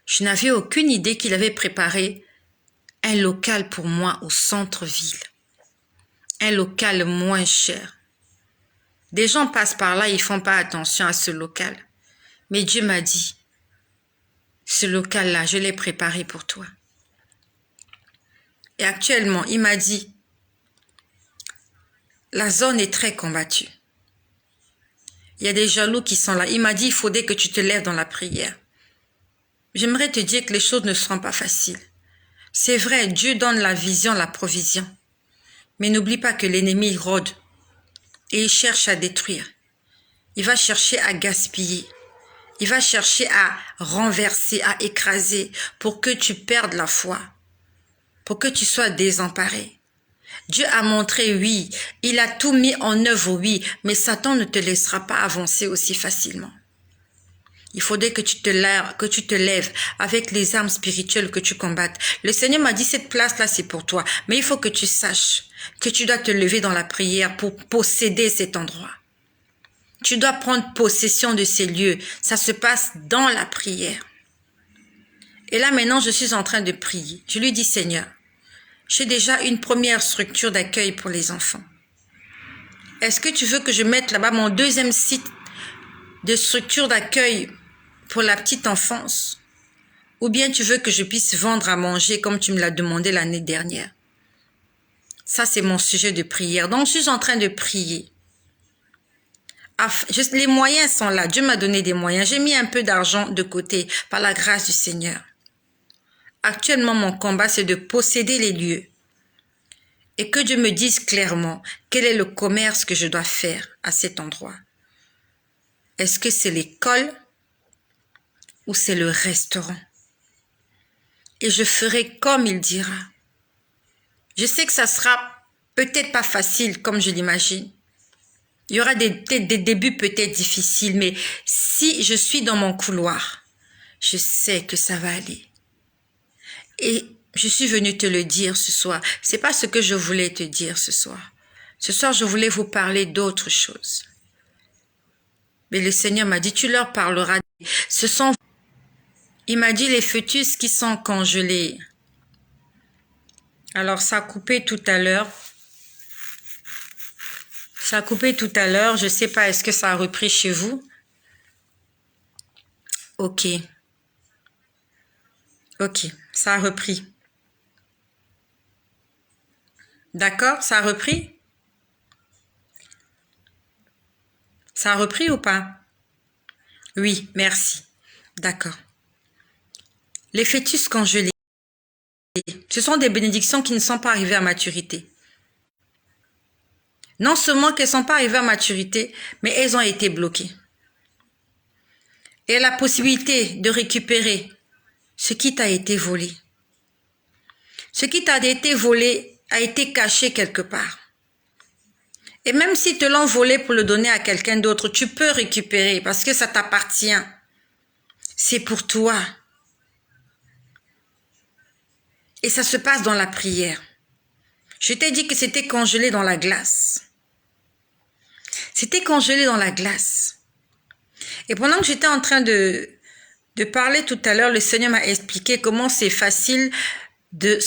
je n'avais aucune idée qu'il avait préparé un local pour moi au centre-ville. Un local moins cher. Des gens passent par là, ils font pas attention à ce local. Mais Dieu m'a dit, ce local-là, je l'ai préparé pour toi. Et actuellement, il m'a dit, la zone est très combattue. Il y a des jaloux qui sont là. Il m'a dit, il faudrait que tu te lèves dans la prière. J'aimerais te dire que les choses ne seront pas faciles. C'est vrai, Dieu donne la vision, la provision. Mais n'oublie pas que l'ennemi rôde et il cherche à détruire. Il va chercher à gaspiller. Il va chercher à renverser, à écraser pour que tu perdes la foi, pour que tu sois désemparé. Dieu a montré, oui, il a tout mis en œuvre, oui, mais Satan ne te laissera pas avancer aussi facilement. Il faudrait que tu te lèves avec les armes spirituelles que tu combattes. Le Seigneur m'a dit, cette place-là, c'est pour toi. Mais il faut que tu saches que tu dois te lever dans la prière pour posséder cet endroit. Tu dois prendre possession de ces lieux. Ça se passe dans la prière. Et là, maintenant, je suis en train de prier. Je lui dis, Seigneur, j'ai déjà une première structure d'accueil pour les enfants. Est-ce que tu veux que je mette là-bas mon deuxième site de structure d'accueil pour la petite enfance? Ou bien tu veux que je puisse vendre à manger comme tu me l'as demandé l'année dernière? Ça, c'est mon sujet de prière. Donc, je suis en train de prier. Les moyens sont là. Dieu m'a donné des moyens. J'ai mis un peu d'argent de côté par la grâce du Seigneur. Actuellement, mon combat, c'est de posséder les lieux. Et que Dieu me dise clairement quel est le commerce que je dois faire à cet endroit. Est-ce que c'est l'école ou c'est le restaurant? Et je ferai comme il dira. Je sais que ça sera peut-être pas facile comme je l'imagine. Il y aura des débuts peut-être difficiles, mais si je suis dans mon couloir, je sais que ça va aller. Et je suis venue te le dire ce soir. C'est pas ce que je voulais te dire ce soir. Ce soir, je voulais vous parler d'autre chose. Mais le Seigneur m'a dit, tu leur parleras. Il m'a dit les fœtus qui sont congelés. Alors, ça a coupé tout à l'heure. Ça a coupé tout à l'heure. Je sais pas, est-ce que ça a repris chez vous? Ok. Ok, ça a repris. D'accord, ça a repris? Ça a repris ou pas? Oui, merci. D'accord. Les fœtus congelés, ce sont des bénédictions qui ne sont pas arrivées à maturité. Non seulement qu'elles ne sont pas arrivées à maturité, mais elles ont été bloquées. Et la possibilité de récupérer ce qui t'a été volé. Ce qui t'a été volé a été caché quelque part. Et même si te l'ont volé pour le donner à quelqu'un d'autre, tu peux récupérer parce que ça t'appartient. C'est pour toi. Et ça se passe dans la prière. Je t'ai dit que c'était congelé dans la glace. C'était congelé dans la glace. Et pendant que j'étais en train de parler tout à l'heure, le Seigneur m'a expliqué comment c'est facile de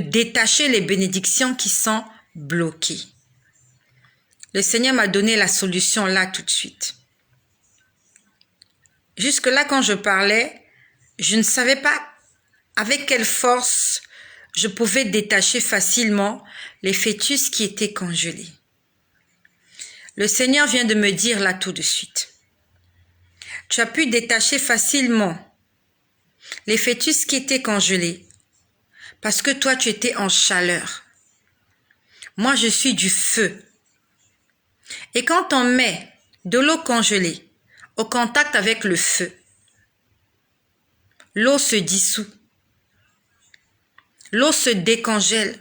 détacher les bénédictions qui sont bloquées. Le Seigneur m'a donné la solution là tout de suite. Jusque-là, quand je parlais, je ne savais pas avec quelle force je pouvais détacher facilement les fœtus qui étaient congelés. Le Seigneur vient de me dire là tout de suite. Tu as pu détacher facilement les fœtus qui étaient congelés parce que toi, tu étais en chaleur. Moi, je suis du feu. Et quand on met de l'eau congelée au contact avec le feu, l'eau se dissout. L'eau se décongèle.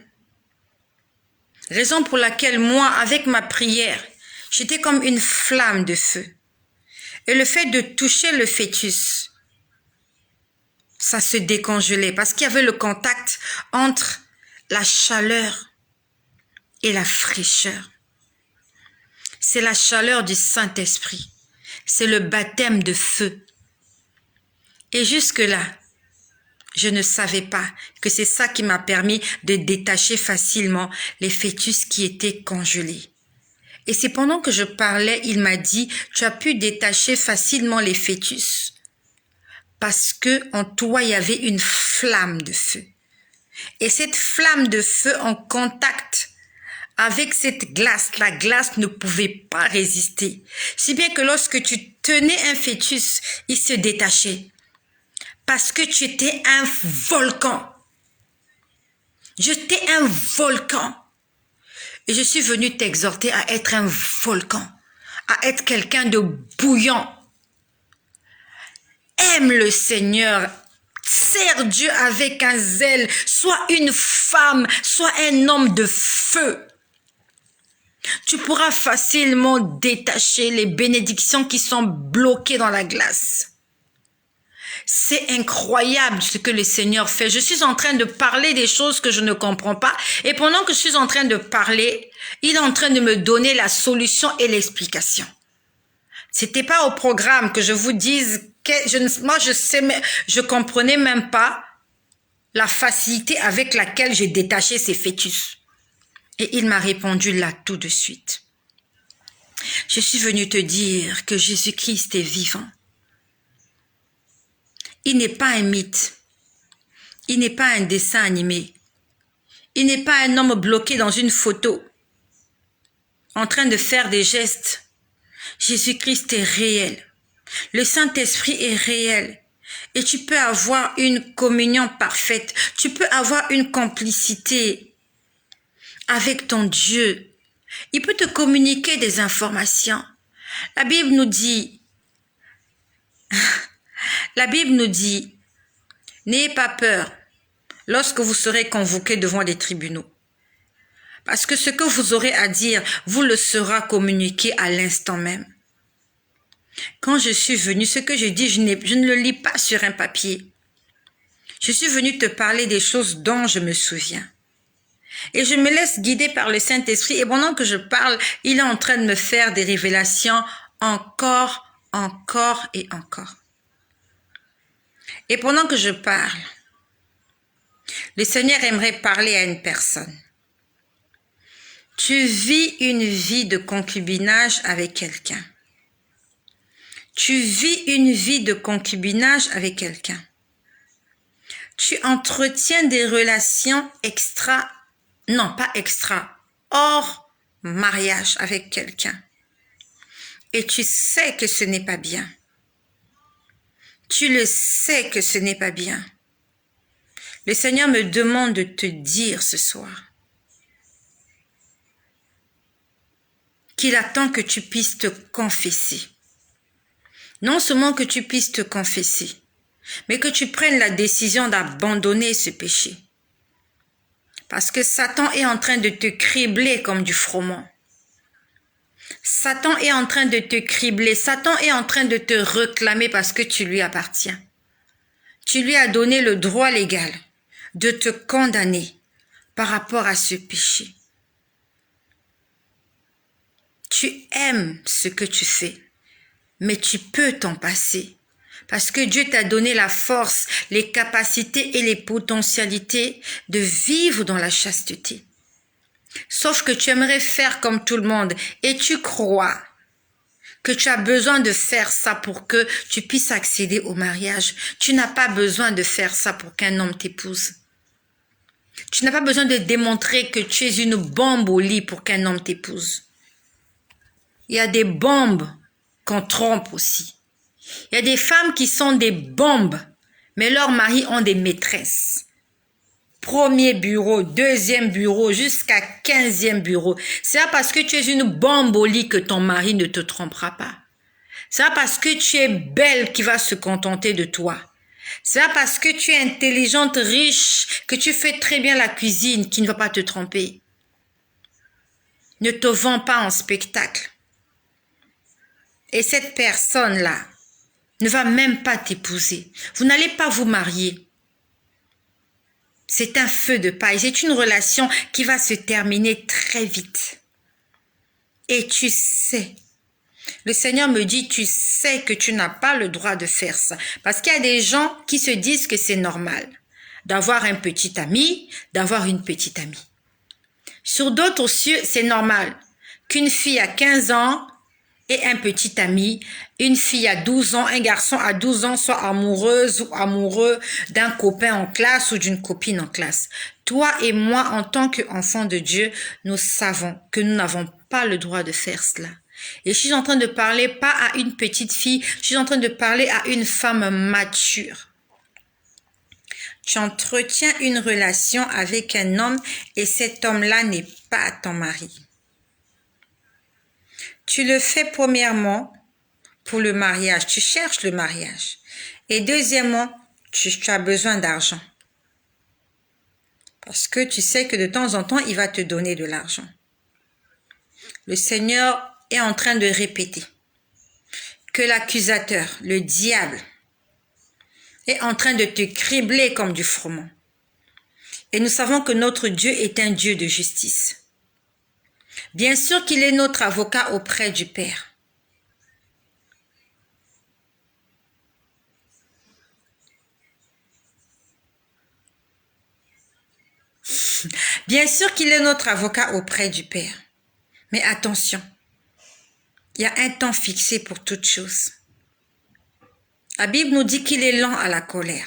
Raison pour laquelle moi, avec ma prière, j'étais comme une flamme de feu. Et le fait de toucher le fœtus, ça se décongelait parce qu'il y avait le contact entre la chaleur et la fraîcheur. C'est la chaleur du Saint-Esprit. C'est le baptême de feu. Et jusque-là, je ne savais pas que c'est ça qui m'a permis de détacher facilement les fœtus qui étaient congelés. Et c'est pendant que je parlais, il m'a dit, tu as pu détacher facilement les fœtus parce que en toi, il y avait une flamme de feu. Et cette flamme de feu en contact avec cette glace, la glace ne pouvait pas résister. Si bien que lorsque tu tenais un fœtus, il se détachait. Parce que tu étais un volcan. J'étais un volcan. Et je suis venue t'exhorter à être un volcan, à être quelqu'un de bouillant. Aime le Seigneur, sers Dieu avec un zèle, sois une femme, sois un homme de feu. Tu pourras facilement détacher les bénédictions qui sont bloquées dans la glace. C'est incroyable ce que le Seigneur fait. Je suis en train de parler des choses que je ne comprends pas. Et pendant que je suis en train de parler, il est en train de me donner la solution et l'explication. C'était pas au programme que je vous dise que je comprenais même pas la facilité avec laquelle j'ai détaché ces fœtus. Et il m'a répondu là tout de suite. Je suis venu te dire que Jésus-Christ est vivant. Il n'est pas un mythe. Il n'est pas un dessin animé. Il n'est pas un homme bloqué dans une photo, en train de faire des gestes. Jésus-Christ est réel. Le Saint-Esprit est réel. Et tu peux avoir une communion parfaite. Tu peux avoir une complicité avec ton Dieu. Il peut te communiquer des informations. La Bible nous dit, n'ayez pas peur lorsque vous serez convoqués devant les tribunaux. Parce que ce que vous aurez à dire, vous le sera communiqué à l'instant même. Quand je suis venue, ce que je dis, je ne le lis pas sur un papier. Je suis venue te parler des choses dont je me souviens. Et je me laisse guider par le Saint-Esprit. Et pendant que je parle, il est en train de me faire des révélations encore et encore. Et pendant que je parle, le Seigneur aimerait parler à une personne. Tu vis une vie de concubinage avec quelqu'un. Tu vis une vie de concubinage avec quelqu'un. Tu entretiens des relations hors mariage avec quelqu'un. Et tu sais que ce n'est pas bien. Tu le sais que ce n'est pas bien. Le Seigneur me demande de te dire ce soir qu'il attend que tu puisses te confesser. Non seulement que tu puisses te confesser, mais que tu prennes la décision d'abandonner ce péché. Parce que Satan est en train de te cribler comme du froment. Satan est en train de te cribler. Satan est en train de te réclamer parce que tu lui appartiens. Tu lui as donné le droit légal de te condamner par rapport à ce péché. Tu aimes ce que tu fais, mais tu peux t'en passer. Parce que Dieu t'a donné la force, les capacités et les potentialités de vivre dans la chasteté. Sauf que tu aimerais faire comme tout le monde et tu crois que tu as besoin de faire ça pour que tu puisses accéder au mariage. Tu n'as pas besoin de faire ça pour qu'un homme t'épouse. Tu n'as pas besoin de démontrer que tu es une bombe au lit pour qu'un homme t'épouse. Il y a des bombes qu'on trompe aussi. Il y a des femmes qui sont des bombes, mais leurs maris ont des maîtresses. Premier bureau, deuxième bureau, jusqu'à 15e bureau. C'est pas parce que tu es une bombe au lit que ton mari ne te trompera pas. C'est pas parce que tu es belle qu'il va se contenter de toi. C'est pas parce que tu es intelligente, riche, que tu fais très bien la cuisine qu'il ne va pas te tromper. ne te vend pas en spectacle. Et cette personne-là ne va même pas t'épouser. Vous n'allez pas vous marier. C'est un feu de paille. C'est une relation qui va se terminer très vite. Et tu sais, le Seigneur me dit, tu sais que tu n'as pas le droit de faire ça. Parce qu'il y a des gens qui se disent que c'est normal d'avoir un petit ami, d'avoir une petite amie. Sur d'autres cieux, c'est normal qu'une fille à 15 ans ait un petit ami, une fille à 12 ans, un garçon à 12 ans soit amoureuse ou amoureux d'un copain en classe ou d'une copine en classe. Toi et moi, en tant qu'enfants de Dieu, nous savons que nous n'avons pas le droit de faire cela. Et je suis en train de parler pas à une petite fille, je suis en train de parler à une femme mature. Tu entretiens une relation avec un homme et cet homme-là n'est pas ton mari. Tu le fais premièrement pour le mariage, tu cherches le mariage. Et deuxièmement, tu as besoin d'argent. Parce que tu sais que de temps en temps, il va te donner de l'argent. Le Seigneur est en train de répéter que l'accusateur, le diable, est en train de te cribler comme du froment. Et nous savons que notre Dieu est un Dieu de justice. Bien sûr qu'il est notre avocat auprès du Père. Bien sûr qu'il est notre avocat auprès du Père. Mais attention, il y a un temps fixé pour toute chose. La Bible nous dit qu'il est lent à la colère.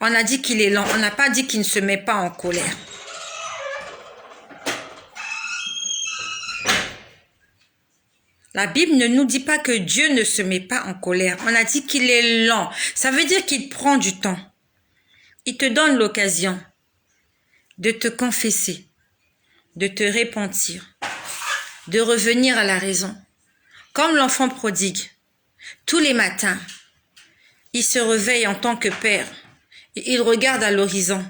On a dit qu'il est lent, on n'a pas dit qu'il ne se met pas en colère. La Bible ne nous dit pas que Dieu ne se met pas en colère. On a dit qu'il est lent. Ça veut dire qu'il prend du temps. Il te donne l'occasion de te confesser, de te repentir, de revenir à la raison. Comme l'enfant prodigue, tous les matins, il se réveille en tant que père et il regarde à l'horizon.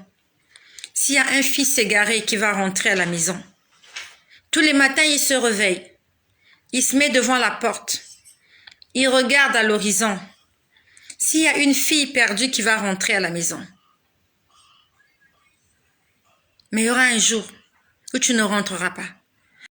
S'il y a un fils égaré qui va rentrer à la maison, tous les matins, il se réveille. Il se met devant la porte. Il regarde à l'horizon. S'il y a une fille perdue qui va rentrer à la maison. Mais il y aura un jour où tu ne rentreras pas.